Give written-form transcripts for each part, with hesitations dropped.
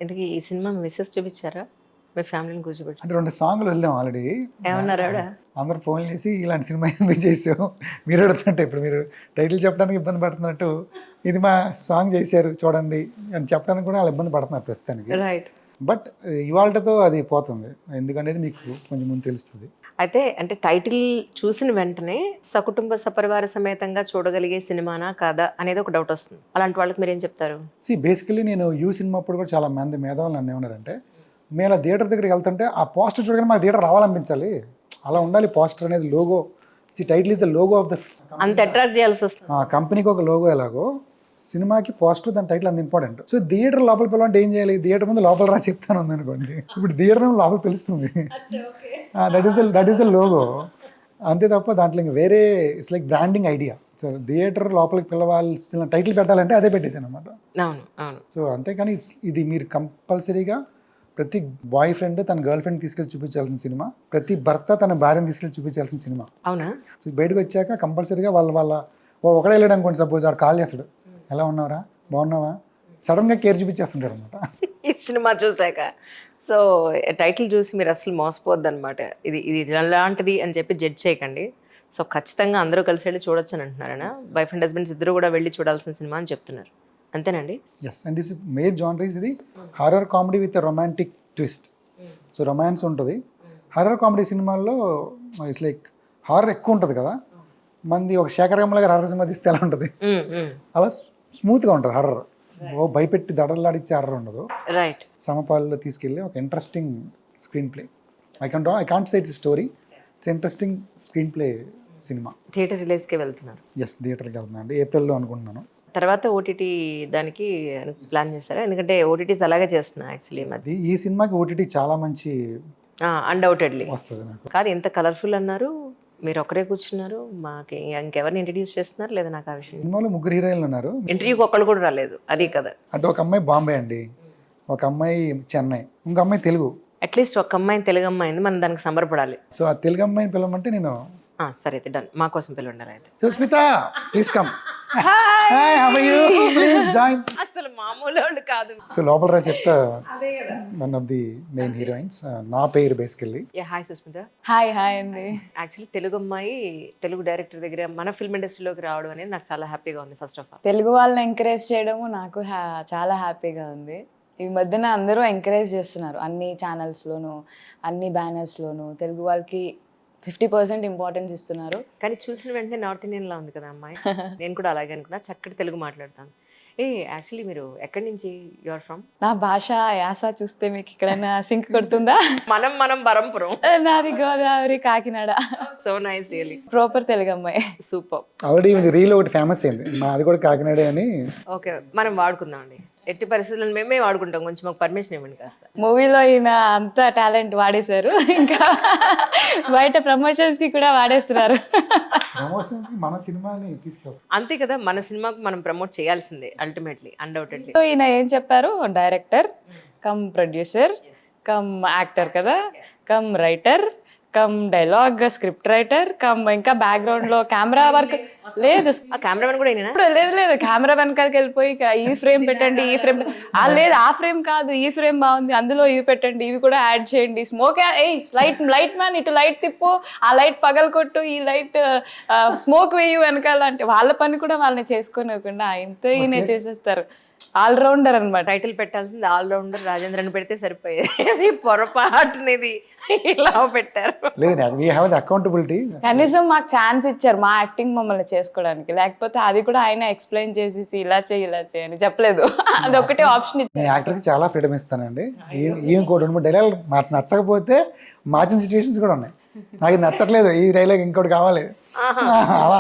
ఇంతకీ ఈ cinema Mrs చూపించారా? మీ ఫ్యామిలీని కూర్చోబెట్టి అంటే 2 సాంగ్‌లు వెళ్ళాం ఆల్రెడీ. ఏమన్నారు ఆవిడ? అందరూ ఫోన్లు చేసి ఇలాంటి సినిమా ఎందుకు చేసావు? మీరు అడుగుతున్నట్టే ఇప్పుడు మీరు టైటిల్ చెప్పడానికి ఇబ్బంది పడుతున్నట్టు, ఇది మా సాంగ్ చేశారు చూడండి అని చెప్పడానికి కూడా వాళ్ళు ఇబ్బంది పడుతున్నారు ప్రస్తుతానికి. రైట్. బట్ ఇవాల్టతో అది పోతుంది. ఎందుకనేది మీకు కొంచెం ముందు తెలుస్తుంది. అయితే అంటే టైటిల్ చూసిన వెంటనే సకుటుంబ సపరివార సమేతంగా చూడగలిగే సినిమానా కాదా అనేది ఒక డౌట్ వస్తుంది. అలాంటి వాళ్ళకి మీరేం చెప్తారు? బేసికలీ నేను యూ సినిమా అప్పుడు కూడా చాలా మంది మేధావులు నన్ను ఏమన్నారంటే, మేము ఇలా థియేటర్ దగ్గరికి వెళ్తుంటే ఆ పోస్టర్ చూడగానే మా థియేటర్ రావాలనిపించాలి, అలా ఉండాలి పోస్టర్ అనేది, logo. Title is the logo of the అంత అట్రాక్ట్ చేయాల్సి వస్తుంది. కంపెనీకి ఒక లోగో ఎలాగో సినిమాకి పోస్టర్ దాని టైటిల్ అంత ఇంపార్టెంట్. సో థియేటర్ లోపల పిలవంటే ఏం చేయాలి? థియేటర్ ముందు లోపల రా చెప్తాను ఉంది అనుకోండి, ఇప్పుడు థియేటర్ లోపల పిలుస్తుంది. That is the logo. అంతే తప్ప దాంట్లో ఇంక వేరే it's like branding idea. So theatre లోపలికి పిలవాల్సిన టైటిల్ పెట్టాలంటే అదే పెట్టేశాను అనమాట. అవును అవును. సో అంతేకాని ఇది మీరు కంపల్సరీగా ప్రతి బాయ్ ఫ్రెండ్ తన గర్ల్ ఫ్రెండ్ తీసుకెళ్ళి చూపించాల్సిన సినిమా, ప్రతి భర్త తన భార్యను తీసుకెళ్ళి చూపించాల్సిన సినిమా. అవునా? సో బయటకు వచ్చాక కంపల్సరీగా వాళ్ళ ఒకడే వెళ్ళాడు అనుకోండి, సపోజ్ వాడు కాల్ చేస్తాడు, ఎలా ఉన్నావురా, బాగున్నావా, సడన్గా కేర్ చూపించేస్తుంటాడు అనమాట ఈ సినిమా చూసాక. సో టైటిల్ చూసి మీరు అసలు మోసపోద్ది అనమాట. ఇది ఇది ఎలాంటిది అని చెప్పి జడ్జ్ చేయకండి. సో ఖచ్చితంగా అందరూ కలిసి వెళ్ళి చూడొచ్చు అని అంటున్నారా? వైఫ్ అండ్ హస్బెండ్స్ ఇద్దరు కూడా వెళ్ళి చూడాల్సిన సినిమా అని చెప్తున్నారు, అంతేనండి? ఎస్. అండ్ దిస్ మేడ్ జానరీస్ ఇది horror comedy with romantic twist. So romance ఉంటుంది. హారర్ కామెడీ సినిమాల్లో ఇట్స్ లైక్ హారర్ ఎక్కువ ఉంటుంది కదా, మంది ఒక శేఖర్ కమల్ గారు హారర్ సినిమా తీస్తే ఎలా ఉంటుంది, అలా స్మూత్గా ఉంటుంది హర్రర్. ఓ భయపెట్టి దడల్లాడిచ్చే హర్రర్ ఉండదు. రైట్. సమపాల్లో తీసుకెళ్ళి ఒక interesting screen play. I can't say it's story, it's interesting screen play cinema. Theatre రిలీజ్కి వెళ్తున్నారు? ఎస్, థియేటర్కి వెళ్తున్నా అండి, ఏప్రిల్లో అనుకుంటున్నాను. తర్వాత ఓటీటీ దానికి ప్లాన్ చేస్తారా? ఎందుకంటే ఓటీటీస్ అలాగే చేస్తున్నా యాక్చువల్లీ మధ్య. ఈ సినిమాకి ఓటీటీ చాలా మంచి అన్డౌటెడ్లీ వస్తుంది నాకు. కాదు, ఎంత కలర్ఫుల్ అన్నారు, మీరు ఒకరే కూర్చున్నారు, మాకు ఇంకెవరిని ఇంట్రడ్యూస్ చేస్తున్నారు లేదా? నాకు ఆ విషయం. సినిమాలో 3 హీరోయిన్లు ఉన్నారు. ఇంటర్వ్యూకి ఒక్కళ్ళు కూడా రాలేదు, అది కదా. అంటే ఒక అమ్మాయి బాంబే అండి, ఒక అమ్మాయి చెన్నై, ఇంకో అమ్మాయి తెలుగు. అట్లీస్ట్ ఒక అమ్మాయిని తెలుగు అమ్మాయింది, మనం దానికి సంబరపడాలి. సో ఆ తెలుగు అమ్మాయిని పిలవమంటే నేను, సరే అయితే డన్, మా కోసం పిల్లలు ఉండాలి అయితే. Sushmita please come. Hi, how are you, please join. అసలు మామూలు వాళ్ళు కాదు. సో లోపల రా చెప్తా, one of the main heroines నా పేరు basically. Hi Sushmita. Hi hi అండి. యాక్చువల్లీ తెలుగు అమ్మాయి తెలుగు డైరెక్టర్ దగ్గర మన ఫిల్మ్ ఇండస్ట్రీలోకి రావడం అనేది నాకు చాలా హ్యాపీగా ఉంది. ఫస్ట్ ఆఫ్ ఆల్ తెలుగు వాళ్ళని ఎంకరేజ్ చేయడము నాకు చాలా హ్యాపీగా ఉంది. ఈ మధ్యన అందరూ ఎంకరేజ్ చేస్తున్నారు, అన్ని ఛానల్స్లోను అన్ని బ్యానర్స్లోను తెలుగు వాళ్ళకి 50% ఇంపార్టెన్స్ ఇస్తున్నారు. కానీ చూసిన వెంటనే నార్త్ ఇండియన్ లా ఉంది కదా అమ్మాయి. నేను కూడా అలాగే అనుకున్నా, చక్కటి తెలుగు మాట్లాడతాను. యాక్చువల్లీ మీరు ఎక్కడి నుంచి, యు ఆర్ ఫ్రమ్? నా భాష యాస చూస్తే మీకు ఎక్కడైనా సింక్ కొడుతుందా? మనం బరంపురం. నాది Godavari, Kakinada. So nice, really proper Telugu అమ్మాయి. సూపర్. ఆల్రెడీ ఇది రీల్ ఒకటి ఫేమస్ అయింది, మాది కూడా కాకినాడే అని. ఓకే, మనం వాడుకుందాం అండి, ఎట్టి పరిస్థితులను మేమే వాడుకుంటాం. కొంచెం మాకు పర్మిషన్ ఇవ్వండి కాస్త. మూవీలో ఈయన అంతా టాలెంట్ వాడేశారు, ఇంకా బయట ప్రమోషన్స్ కి కూడా వాడేస్తున్నారు. ప్రమోషన్స్ మన సినిమాని తీసుకెళ్తాం అంతే కదా, మన సినిమాకు మనం ప్రమోట్ చేయాల్సిందే అల్టిమేట్లీ, అన్డౌటెడ్లీ. సో ఈయన ఏం చెప్పారు, director cum producer cum actor కదా, cum writer cum dialogue script writer cum ఇంకా బ్యాక్గ్రౌండ్ లో కెమెరా వర్క్ లేదు. ఆ కెమెరామెన్ కూడా అయినా? లేదు కెమెరా వెనకాలకి వెళ్ళిపోయి ఈ ఫ్రేమ్ పెట్టండి, ఈ ఫ్రేమ్ లేదు, ఆ ఫ్రేమ్ కాదు, ఈ ఫ్రేమ్ బాగుంది, అందులో ఇవి పెట్టండి, ఇవి కూడా యాడ్ చేయండి, స్మోక్ లైట్ మ్యాన్ ఇటు లైట్ తిప్పు, ఆ లైట్ పగలకొట్టు, ఈ లైట్ స్మోక్ వేయు వెనకాల, అంటే వాళ్ళ పని కూడా వాళ్ళని చేసుకోనివ్వకుండా ఆయనతో ఈయన చేసేస్తారు. ఆల్రౌండర్ అనమాట. టైటిల్ పెట్టాల్సింది ఆల్రౌండర్ రాజేంద్ర అని పెడితే సరిపోయేది, పొరపాటునేది ఇలా పెట్టారు. లేదు, వీ హ్యావ్ ది అకౌంటబిలిటీ. కనీసం మాకు ఛాన్స్ ఇచ్చారు మా యాక్టింగ్ మమ్మల్ని చేసుకోవడానికి, లేకపోతే అది కూడా ఆయన ఎక్స్ప్లెయిన్ చేసేసి ఇలా చేయి అని చెప్పలేదు. అది ఒకటే ఆప్షన్ ఇచ్చారు. నేను యాక్టర్కి చాలా ఫ్రీడమ్ ఇస్తానండి. ఈయన కూడా 2-3 డైలాగ్ మాకు నచ్చకపోతే మార్చిన సిచ్యువేషన్స్ కూడా ఉన్నాయి. నాకు ఇది నచ్చట్లేదు, ఈ డైలాగ్ ఇంకోటి కావాలి,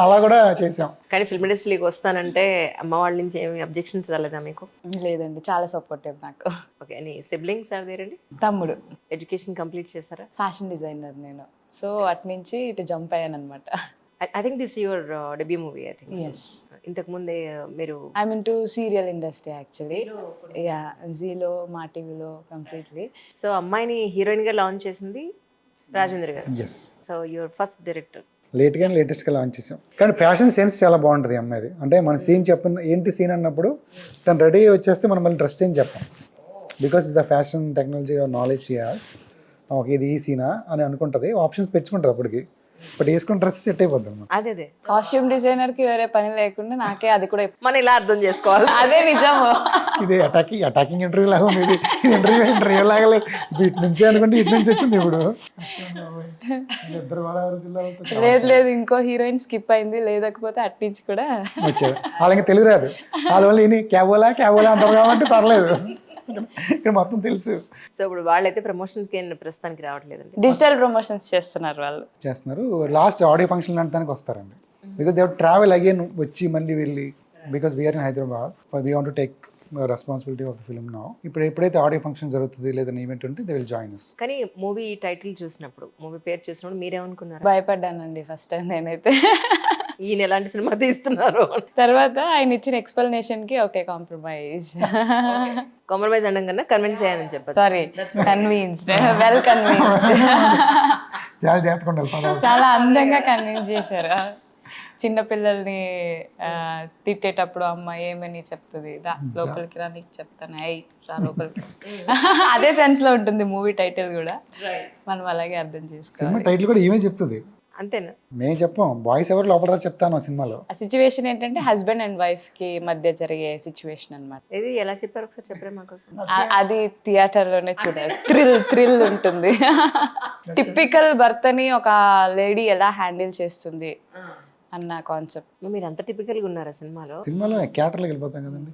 అలా కూడా చేసాం. కానీ ఫిల్మ్ ఇండస్ట్రీకి వస్తానంటే అమ్మ వాళ్ళ నుంచి ఏమి అబ్జెక్షన్స్ రాలేదా మీకు? లేదండి, చాలా సపోర్టివ్ నాకు. ఓకే, అని సిబ్లింగ్స్ ఆర్ దేర్ అండి? తమ్ముడు ఎడ్యుకేషన్ కంప్లీట్ చేస్తారా? ఫ్యాషన్ డిజైనర్ నేను. సో అటు నుంచి ఇటు జంప్ అయ్యాను అనమాట. I think this your debut movie. I think ఇంతకు ముందే మీరు I mean to serial industry actually. Yeah, జీలో, మా టీవీలో కంప్లీట్లీ. సో అమ్మాయిని హీరోయిన్ గా లాంచ్ చేసింది Rajendra garu. Yes. So your first director. లేట్గా లేటెస్ట్గా లాంచ్ చేసాం. కానీ ఫ్యాషన్ సెన్స్ చాలా బాగుంటుంది అమ్మాయిది. అంటే మన సీన్ ఏంటి సీన్ అన్నప్పుడు తను రెడీ వచ్చేస్తే మనం మళ్ళీ డ్రెస్ చేంజ్ చెప్పాం. Because the fashion technology knowledge Shias okay ఇది ఈ సీనా అని అనుకుంటుంది, ఆప్షన్స్ పెంచుకుంటుంది అప్పటికి. బట్ వేసుకున్న డ్రెస్ సెట్ అయిపోద్ది అన్నమాట. అదే అదే కాస్ట్యూమ్ డిజైనర్ కి వేరే పని లేకుండా నాకే అది కూడా మనం ఇలా అర్థం చేసుకోవాలి. అదే నిజము. ఇది అటాకింగ్ ఇంటర్వ్యూ లాగా ఉంది, ఇది ఇంటర్వ్యూ లాగా లేదు. ఇటు నుంచి అనుకుంటే ఇటు నుంచి వచ్చింది ఇప్పుడు. ఇద్దరు గోదావరి జిల్లాలతో లేదు ఇంకో హీరోయిన్ స్కిప్ అయింది, లేకపోతే అట్నుంచి కూడా వచ్చారు. వాళ్ళకి తెలుగు రాదు, వాళ్ళ వల్ల ఈయన క్యాబోలా అంటారు కాబట్టి పర్లేదు, ఇక్కడ మొత్తం తెలుసు. సో ఇప్పుడు వాళ్ళైతే ప్రమోషన్స్కి ప్రస్తుతానికి రావట్లేదండి. డిజిటల్ ప్రమోషన్స్ చేస్తున్నారు వాళ్ళు. చేస్తున్నారు. లాస్ట్ ఆడియో ఫంక్షన్ లాంటిదానికి వస్తారండి. బికాస్ దే ట్రావెల్ అగైన్ వచ్చి మళ్ళీ వెళ్ళి, because we are in Hyderabad, we want to take responsibility of the film now. ఇప్పుడు ఎప్పుడైతే ఆడియో ఫంక్షన్ జరుగుతుంది లేదా ఈవెంట్ ఉంటే దే విల్ జాయిన్ us. కానీ మూవీ టైటిల్ చూసినప్పుడు, మూవీ పేరు చూసినప్పుడు మీరేమనుకున్నారు? భయపడ్డానండి ఫస్ట్ టైం నేనైతే. ఈయన ఎలాంటి సినిమా తీస్తున్నారు? తర్వాత ఆయన ఇచ్చిన ఎక్స్ప్లెనేషన్ కి ఓకే కాంప్రమైజ్. కాంప్రమైజ్ అనడం కన్నా కన్విన్స్ అయ్యానని చెప్పచ్చు. Sorry convinced, well convinced. చాలా జాగ్రత్తగా ఉండాలి పదాలు. చాలా అందంగా కన్విన్స్ చేశారు. చిన్నపిల్లల్ని తిట్టేటప్పుడు అమ్మ ఏమని చెప్తుంది, దా లోపలికి రా నీకు చెప్తాను, అయ్యి రా లోపలికి. అదే సెన్స్ లో ఉంటుంది మూవీ టైటిల్ కూడా, మనం అలాగే అర్థం చేసుకోవాలి. సినిమా టైటిల్ కూడా ఏమే చెప్తుంది, అంతేనా? మేము చెప్పాం, బాయ్స్ ఎవరు లోపల రా చెప్తాను ఆ సినిమాలో. ఆ సిచ్యువేషన్ ఏంటంటే హస్బెండ్ అండ్ వైఫ్ కి మధ్య జరిగే సిచ్యువేషన్ అన్నమాట. ఇది ఎలా చెప్పారు ఒకసారి చెప్పరే మాకు. అది థియేటర్ లోనే చూడాలి, థ్రిల్ ఉంటుంది. టిపికల్ భర్తని ఒక లేడీ ఎలా హ్యాండిల్ చేస్తుంది అన్న కాన్సెప్ట్. మీరు అంత టిపికల్గా ఉన్నారా సినిమాలో? సినిమాలో క్యారెక్టర్లోకి వెళ్ళిపోతాం కదండి.